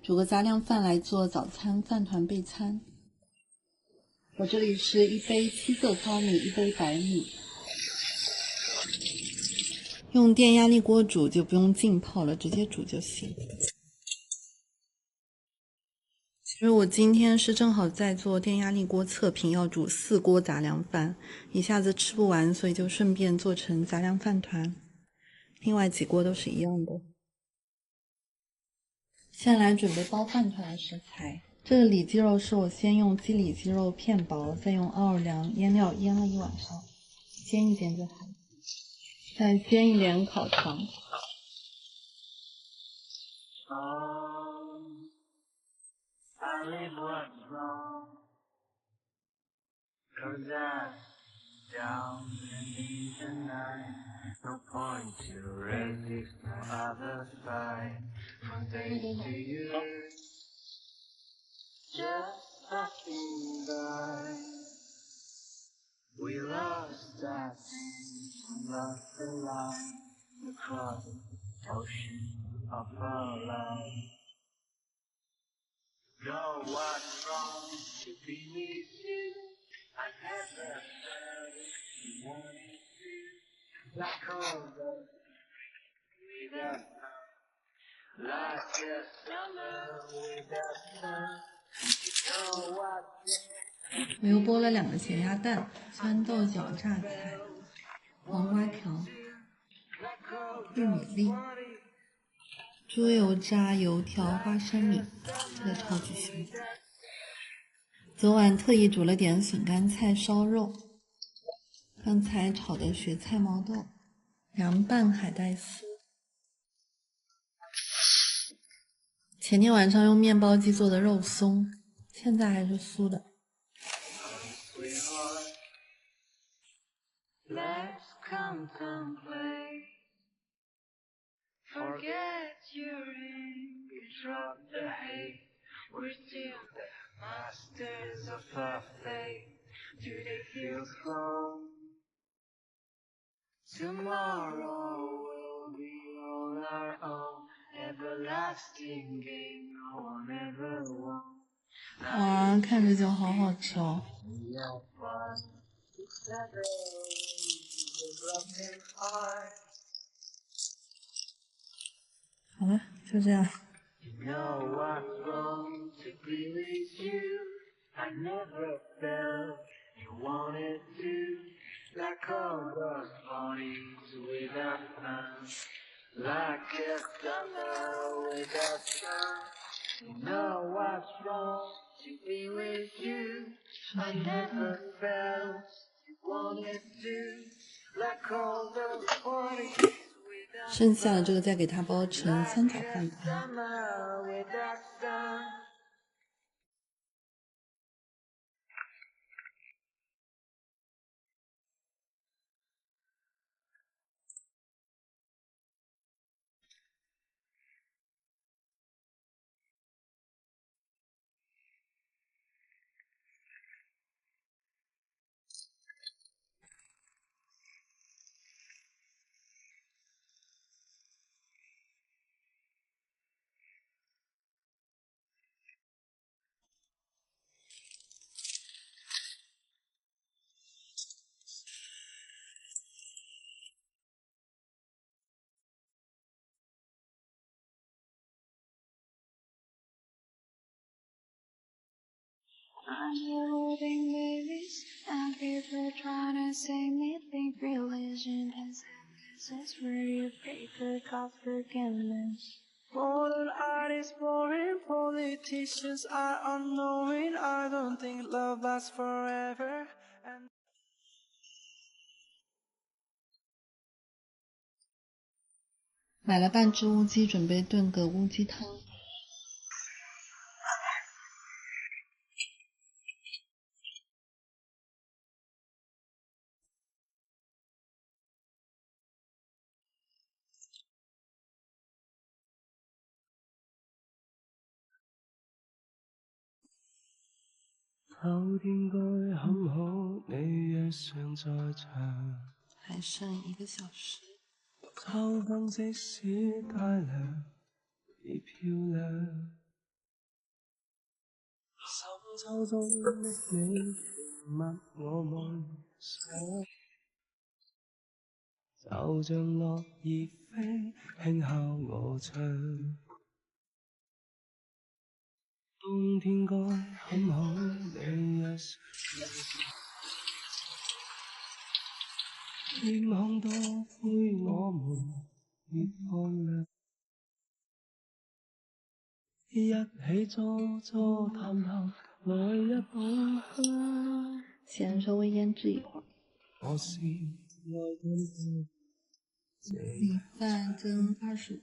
煮个杂粮饭来做早餐饭团备餐。我这里是1杯七色糙米，1杯白米。用电压力锅煮就不用浸泡了，直接煮就行。其实我今天是正好在做电压力锅测评，要煮4锅杂粮饭，一下子吃不完，所以就顺便做成杂粮饭团。另外几锅都是一样的。先来准备包饭团的食材。这个里脊肉是我先用鸡里脊肉片薄，再用奥尔良腌料腌了1晚上，煎一煎就好。再煎一点烤肠。No point to resist no other side from day to year, just passing by. We lost that thing, lost the line across the ocean of our life. Know what's wrong to be with you. I never felt you wanted to, like all the without sun, like a summer without sun. You know what? 我又剥了2个咸鸭蛋、酸豆角榨菜、黄瓜条、玉米粒、猪油渣、油条、花生米，这个超级香。昨晚特意煮了点笋干菜烧肉，刚才炒的雪菜毛豆，凉拌海带丝。前天晚上用面包机做的肉松，现在还是酥的。Let's contemplate. Forget your anger, drop the hate. We're still the masters of our fate. Today feels home. Tomorrow will be on our own. Everlasting game, no one ever won. 哇，看着就好好吃哦。好了，就这样。You know what's wrong to be with you. I never felt you wanted to, like all those bodies without none, like a summer without sun. You know what's wrong to be with you. I never felt you wanted to, like all those bodies. 剩下的这个再给它包成三角饭团。I'm here holding babies, and people trying to say me think religion has emphasis for your paper cost forgiveness. Modern art is boring, politicians are unknowing. I don't think love lasts forever. And 买了半只乌鸡，准备炖个乌鸡汤。後應該很好，你若尚在場。還剩1個小時。秋風即使帶涼，已漂亮。秋中的你默我梦想，就像落叶飞，轻敲我窗。冬天该很好，你一想，天空多灰，我们别放亮。一起坐坐谈谈，来一捧香。先稍微腌制一会儿。我是爱跟米饭蒸25克。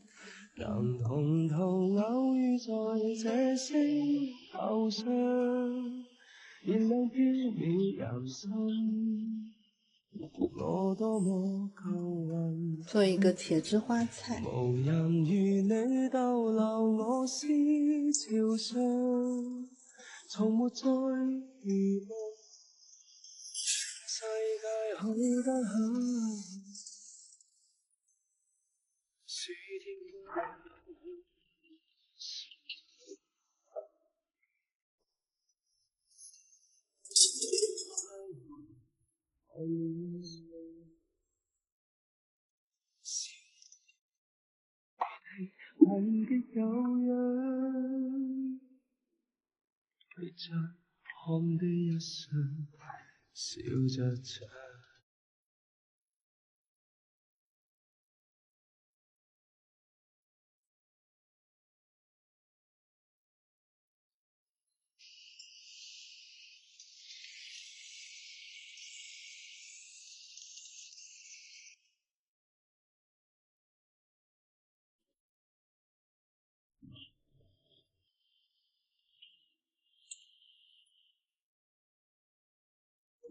能同途偶遇在这星球上，燃亮飘渺人生，我多么够运。做一个茄汁花菜。无人如你逗留我思潮上，从没再遇梦，世界好得很。暑天痕极有样，对着看的一瞬，笑着唱。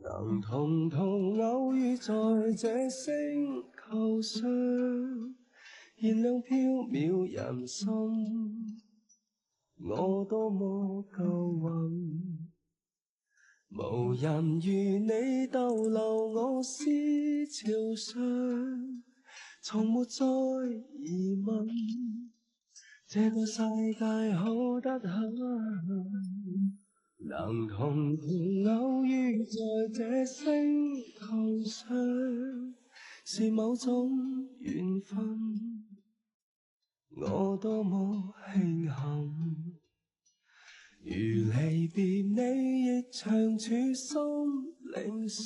能同途偶遇在这星球上，燃亮飘渺人生，我多么够运。无人如你逗留我思潮上，从没再疑问，这个世界好得很。能同途偶遇在这星球上，是某种缘分，我多么庆幸。如离别你，亦长处心灵上。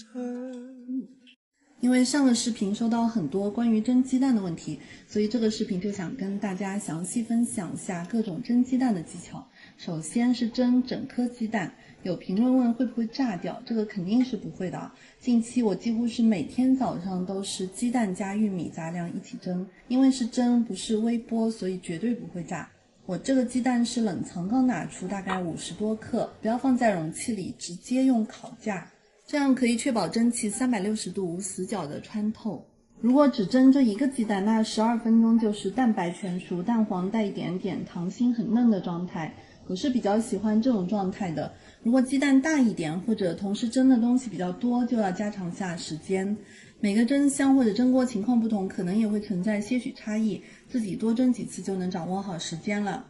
因为上个视频收到很多关于蒸鸡蛋的问题，所以这个视频就想跟大家详细分享一下各种蒸鸡蛋的技巧。首先是蒸整颗鸡蛋，有评论问会不会炸掉，这个肯定是不会的。近期我几乎是每天早上都是鸡蛋加玉米杂粮一起蒸，因为是蒸不是微波，所以绝对不会炸。我这个鸡蛋是冷藏刚拿出，大概50多克，不要放在容器里，直接用烤架，这样可以确保蒸汽360度无死角的穿透。如果只蒸这一个鸡蛋，那12分钟就是蛋白全熟，蛋黄带一点点糖心很嫩的状态。我是比较喜欢这种状态的。如果鸡蛋大一点，或者同时蒸的东西比较多，就要加长下时间。每个蒸箱或者蒸锅情况不同，可能也会存在些许差异，自己多蒸几次就能掌握好时间了。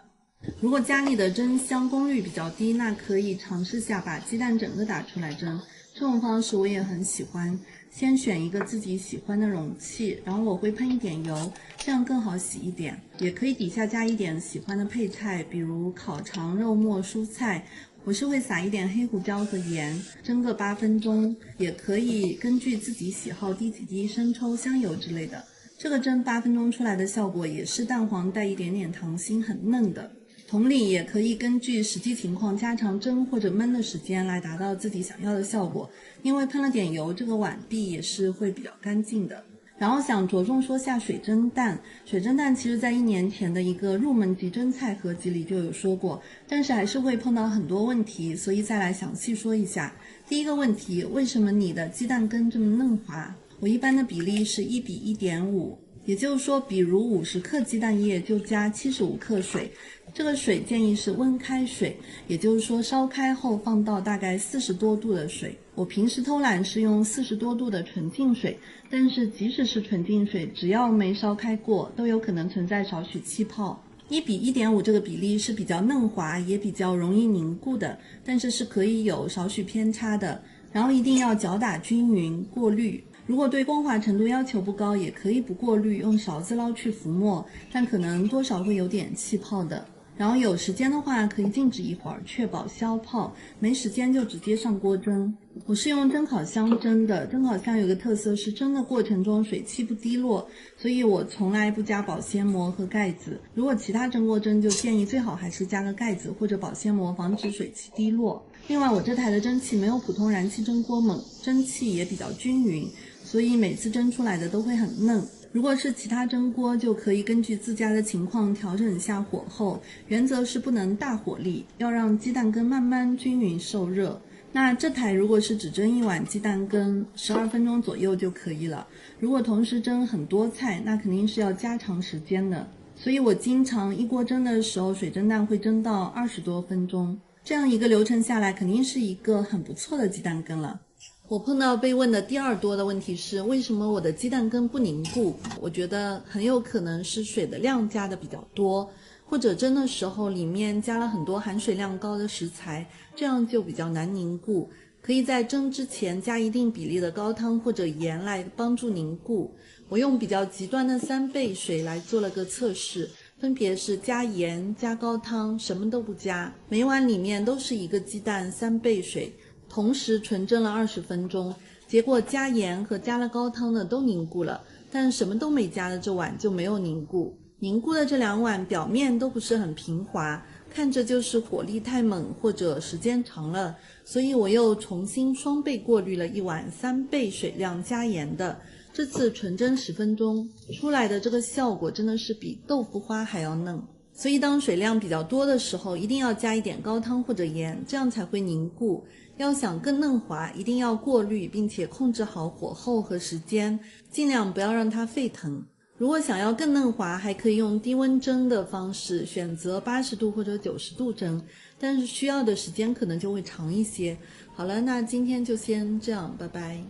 如果家里的蒸箱功率比较低，那可以尝试下把鸡蛋整个打出来蒸，这种方式我也很喜欢。先选一个自己喜欢的容器，然后我会喷一点油，这样更好洗一点。也可以底下加一点喜欢的配菜，比如烤肠、肉末、蔬菜。我是会撒一点黑胡椒和盐，蒸个8分钟，也可以根据自己喜好滴几滴生抽、香油之类的。这个蒸8分钟出来的效果也是蛋黄带一点点糖心，很嫩的。同理，也可以根据实际情况加长蒸或者焖的时间来达到自己想要的效果。因为喷了点油，这个碗壁也是会比较干净的。然后想着重说下水蒸蛋。水蒸蛋其实在1年前的一个入门级蒸菜合集里就有说过，但是还是会碰到很多问题，所以再来详细说一下。第一个问题，为什么你的鸡蛋羹这么嫩滑？我一般的比例是1比1.5，也就是说，比如50克鸡蛋液就加75克水。这个水建议是温开水，也就是说烧开后放到大概40多度的水。我平时偷懒是用40多度的纯净水，但是即使是纯净水，只要没烧开过，都有可能存在少许气泡。1:1.5这个比例是比较嫩滑，也比较容易凝固的，但是是可以有少许偏差的。然后一定要搅打均匀，过滤。如果对光滑程度要求不高，也可以不过滤，用勺子捞去浮沫，但可能多少会有点气泡的。然后有时间的话可以静止一会儿，确保消泡，没时间就直接上锅蒸。我是用蒸烤箱蒸的，蒸烤箱有个特色是蒸的过程中水汽不滴落，所以我从来不加保鲜膜和盖子。如果其他蒸锅蒸就建议最好还是加个盖子或者保鲜膜，防止水汽滴落。另外我这台的蒸汽没有普通燃气蒸锅猛，蒸汽也比较均匀，所以每次蒸出来的都会很嫩。如果是其他蒸锅，就可以根据自家的情况调整一下火候，原则是不能大火力，要让鸡蛋羹慢慢均匀受热。那这台如果是只蒸一碗鸡蛋羹，12分钟左右就可以了。如果同时蒸很多菜，那肯定是要加长时间的。所以我经常一锅蒸的时候，水蒸蛋会蒸到20多分钟。这样一个流程下来，肯定是一个很不错的鸡蛋羹了。我碰到被问的第二多的问题是，为什么我的鸡蛋羹不凝固？我觉得很有可能是水的量加的比较多，或者蒸的时候里面加了很多含水量高的食材，这样就比较难凝固。可以在蒸之前加一定比例的高汤或者盐来帮助凝固。我用比较极端的3倍水来做了个测试，分别是加盐、加高汤，什么都不加，每碗里面都是一个鸡蛋3倍水，同时纯蒸了20分钟，结果加盐和加了高汤的都凝固了，但什么都没加的这碗就没有凝固。凝固的这2碗表面都不是很平滑，看着就是火力太猛或者时间长了，所以我又重新双倍过滤了一碗3倍水量加盐的，这次纯蒸10分钟，出来的这个效果真的是比豆腐花还要嫩。所以当水量比较多的时候，一定要加一点高汤或者盐，这样才会凝固。要想更嫩滑，一定要过滤，并且控制好火候和时间，尽量不要让它沸腾。如果想要更嫩滑，还可以用低温蒸的方式，选择80度或者90度蒸，但是需要的时间可能就会长一些。好了，那今天就先这样，拜拜。